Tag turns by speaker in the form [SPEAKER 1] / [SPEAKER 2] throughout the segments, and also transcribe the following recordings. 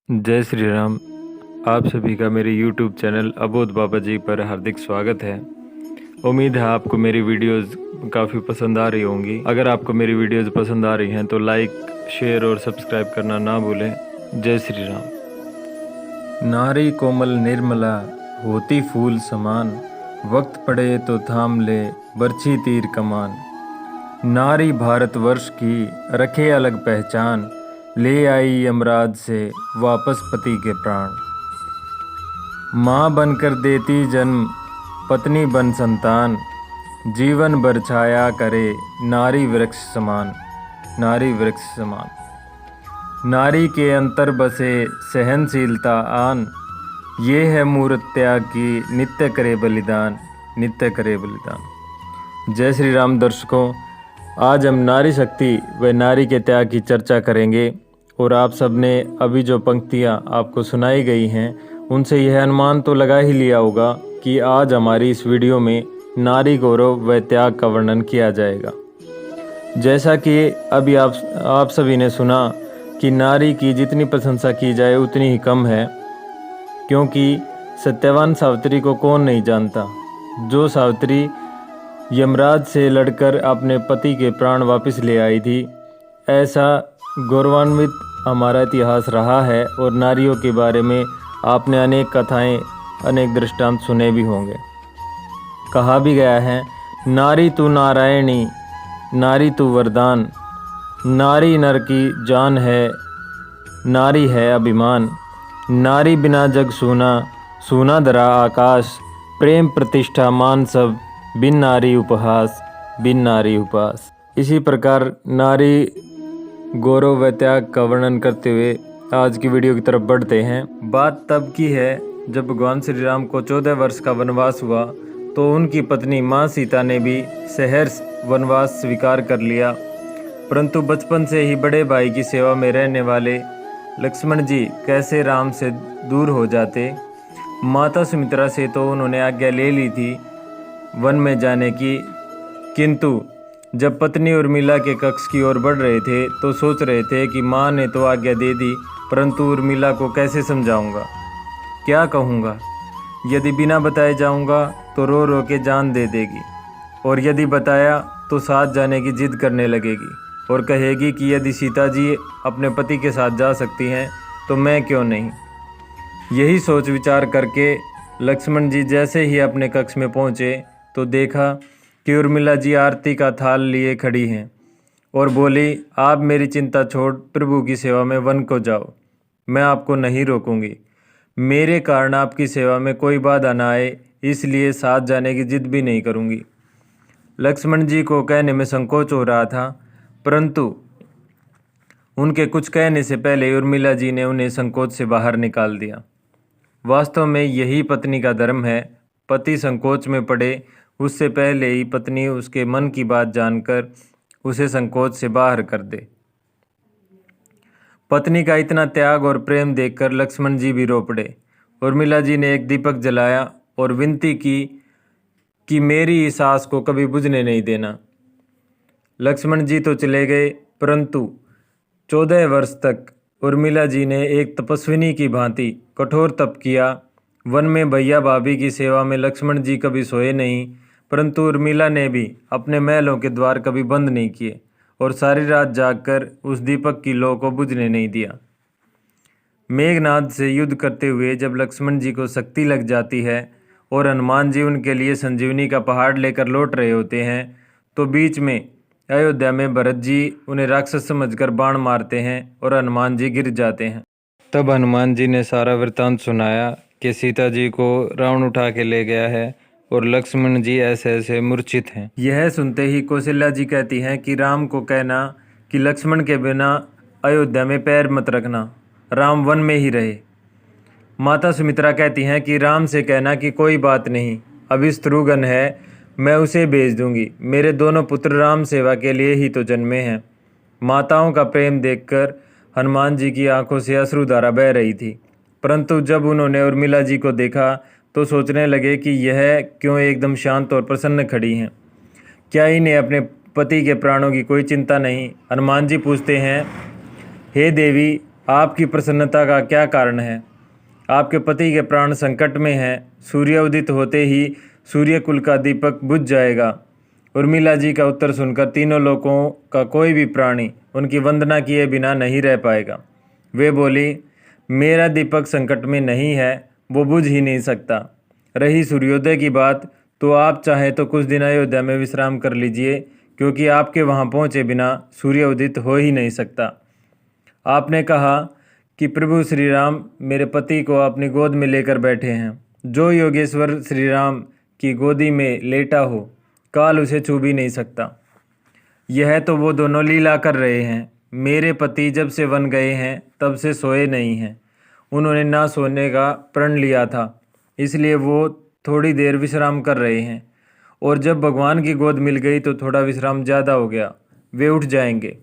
[SPEAKER 1] जय श्री राम। आप सभी का मेरे YouTube चैनल अबोध बाबा जी पर हार्दिक स्वागत है। उम्मीद है आपको मेरी वीडियोस काफ़ी पसंद आ रही होंगी। अगर आपको मेरी वीडियोस पसंद आ रही हैं तो लाइक, शेयर और सब्सक्राइब करना ना भूलें। जय श्री राम। नारी कोमल निर्मला होती फूल समान, वक्त पड़े तो थाम ले बरछी तीर कमान। नारी भारतवर्ष की रखे अलग पहचान, ले आई यमराज से वापस पति के प्राण। माँ बनकर देती जन्म, पत्नी बन संतान, जीवन भर छाया करे नारी वृक्ष समान। नारी वृक्ष समान। नारी के अंतर बसे सहनशीलता आन, ये है मूर्त त्याग की नित्य करे बलिदान। नित्य करे बलिदान। जय श्री राम दर्शकों, आज हम नारी शक्ति व नारी के त्याग की चर्चा करेंगे और आप सबने अभी जो पंक्तियाँ आपको सुनाई गई हैं उनसे यह अनुमान तो लगा ही लिया होगा कि आज हमारी इस वीडियो में नारी गौरव व त्याग का वर्णन किया जाएगा। जैसा कि अभी आप सभी ने सुना कि नारी की जितनी प्रशंसा की जाए उतनी ही कम है, क्योंकि सत्यवान सावित्री को कौन नहीं जानता। जो सावित्री यमराज से लड़कर अपने पति के प्राण वापस ले आई थी, ऐसा गौरवान्वित हमारा इतिहास रहा है। और नारियों के बारे में आपने अनेक कथाएं, अनेक दृष्टांत सुने भी होंगे। कहा भी गया है, नारी तू नारायणी, नारी तू वरदान, नारी नर की जान है, नारी है अभिमान। नारी बिना जग सूना, सूना धरा आकाश, प्रेम प्रतिष्ठा मान सब, बिन नारी उपहास, बिन नारी उपहास। इसी प्रकार नारी गौरव व त्याग का वर्णन करते हुए आज की वीडियो की तरफ बढ़ते हैं। बात तब की है जब भगवान श्री राम को 14 वर्ष का वनवास हुआ तो उनकी पत्नी माँ सीता ने भी सहर्ष वनवास स्वीकार कर लिया। परंतु बचपन से ही बड़े भाई की सेवा में रहने वाले लक्ष्मण जी कैसे राम से दूर हो जाते। माता सुमित्रा से तो उन्होंने आज्ञा ले ली थी वन में जाने की, किंतु जब पत्नी उर्मिला के कक्ष की ओर बढ़ रहे थे तो सोच रहे थे कि माँ ने तो आज्ञा दे दी, परंतु उर्मिला को कैसे समझाऊंगा, क्या कहूँगा। यदि बिना बताए जाऊँगा तो रो रो के जान दे देगी, और यदि बताया तो साथ जाने की जिद करने लगेगी और कहेगी कि यदि सीता जी अपने पति के साथ जा सकती हैं तो मैं क्यों नहीं। यही सोच विचार करके लक्ष्मण जी जैसे ही अपने कक्ष में पहुँचे तो देखा कि उर्मिला जी आरती का थाल लिए खड़ी हैं और बोली, आप मेरी चिंता छोड़ प्रभु की सेवा में वन को जाओ, मैं आपको नहीं रोकूंगी। मेरे कारण आपकी सेवा में कोई बाधा ना आए, इसलिए साथ जाने की जिद भी नहीं करूंगी। लक्ष्मण जी को कहने में संकोच हो रहा था, परंतु उनके कुछ कहने से पहले उर्मिला जी ने उन्हें संकोच से बाहर निकाल दिया। वास्तव में यही पत्नी का धर्म है। पति संकोच में पड़े उससे पहले ही पत्नी उसके मन की बात जानकर उसे संकोच से बाहर कर दे। पत्नी का इतना त्याग और प्रेम देखकर लक्ष्मण जी भी रो पड़े। उर्मिला जी ने एक दीपक जलाया और विनती की कि मेरी इस आस को कभी बुझने नहीं देना। लक्ष्मण जी तो चले गए, परंतु 14 वर्ष तक उर्मिला जी ने एक तपस्विनी की भांति कठोर तप किया। वन में भैया भाभी की सेवा में लक्ष्मण जी कभी सोए नहीं, परंतु उर्मिला ने भी अपने महलों के द्वार कभी बंद नहीं किए और सारी रात जागकर उस दीपक की लौ को बुझने नहीं दिया। मेघनाद से युद्ध करते हुए जब लक्ष्मण जी को शक्ति लग जाती है और हनुमान जी उनके लिए संजीवनी का पहाड़ लेकर लौट रहे होते हैं तो बीच में अयोध्या में भरत जी उन्हें राक्षस समझकर बाण मारते हैं और हनुमान जी गिर जाते हैं। तब हनुमान जी ने सारा वृत्तांत सुनाया कि सीता जी को रावण उठा के ले गया है और लक्ष्मण जी ऐसे ऐसे मूर्छित हैं। यह सुनते ही कौशल्या जी कहती हैं कि राम को कहना कि लक्ष्मण के बिना अयोध्या में पैर मत रखना, राम वन में ही रहे। माता सुमित्रा कहती हैं कि राम से कहना कि कोई बात नहीं, अभी शत्रुघ्न है, मैं उसे भेज दूंगी, मेरे दोनों पुत्र राम सेवा के लिए ही तो जन्मे हैं। माताओं का प्रेम देखकर हनुमान जी की आंखों से अश्रुधारा बह रही थी, परंतु जब उन्होंने उर्मिला जी को देखा तो सोचने लगे कि यह क्यों एकदम शांत और प्रसन्न खड़ी हैं, क्या इन्हें अपने पति के प्राणों की कोई चिंता नहीं। हनुमान जी पूछते हैं, हे देवी, आपकी प्रसन्नता का क्या कारण है? आपके पति के प्राण संकट में हैं। सूर्य उदित होते ही सूर्य कुल का दीपक बुझ जाएगा। उर्मिला जी का उत्तर सुनकर तीनों लोकों का कोई भी प्राणी उनकी वंदना किए बिना नहीं रह पाएगा। वे बोली, मेरा दीपक संकट में नहीं है, वो बुझ ही नहीं सकता। रही सूर्योदय की बात, तो आप चाहे तो कुछ दिन अयोध्या में विश्राम कर लीजिए, क्योंकि आपके वहाँ पहुँचे बिना सूर्य उदित हो ही नहीं सकता। आपने कहा कि प्रभु श्री राम मेरे पति को अपनी गोद में लेकर बैठे हैं। जो योगेश्वर श्री राम की गोदी में लेटा हो, काल उसे छू भी नहीं सकता। यह तो वो दोनों लीला कर रहे हैं। मेरे पति जब से वन गए हैं तब से सोए नहीं हैं। उन्होंने ना सोने का प्रण लिया था, इसलिए वो थोड़ी देर विश्राम कर रहे हैं, और जब भगवान की गोद मिल गई तो थोड़ा विश्राम ज़्यादा हो गया। वे उठ जाएंगे।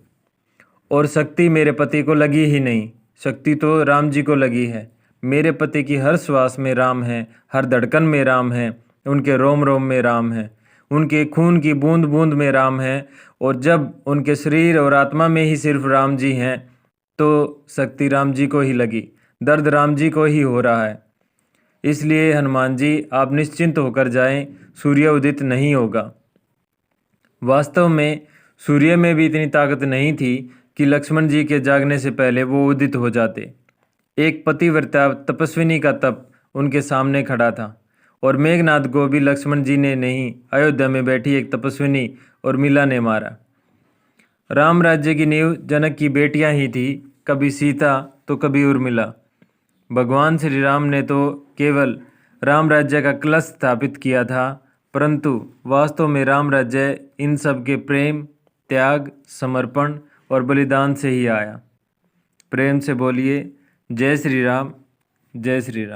[SPEAKER 1] और शक्ति मेरे पति को लगी ही नहीं, शक्ति तो राम जी को लगी है। मेरे पति की हर श्वास में राम है, हर धड़कन में राम है, उनके रोम रोम में राम है, उनके खून की बूंद बूंद में राम है। और जब उनके शरीर और आत्मा में ही सिर्फ राम जी हैं, तो शक्ति राम जी को ही लगी, दर्द राम जी को ही हो रहा है। इसलिए हनुमान जी, आप निश्चिंत होकर जाएं, सूर्य उदित नहीं होगा। वास्तव में सूर्य में भी इतनी ताकत नहीं थी कि लक्ष्मण जी के जागने से पहले वो उदित हो जाते। एक पतिव्रता तपस्विनी का तप उनके सामने खड़ा था, और मेघनाद को भी लक्ष्मण जी ने नहीं, अयोध्या में बैठी एक तपस्विनी उर्मिला ने मारा। राम राज्य की नींव जनक की बेटियां ही थी, कभी सीता तो कभी उर्मिला। भगवान श्री राम ने तो केवल राम राज्य का कलश स्थापित किया था, परंतु वास्तव में राम राज्य इन सब के प्रेम, त्याग, समर्पण और बलिदान से ही आया। प्रेम से बोलिए, जय श्री राम, जय श्री राम।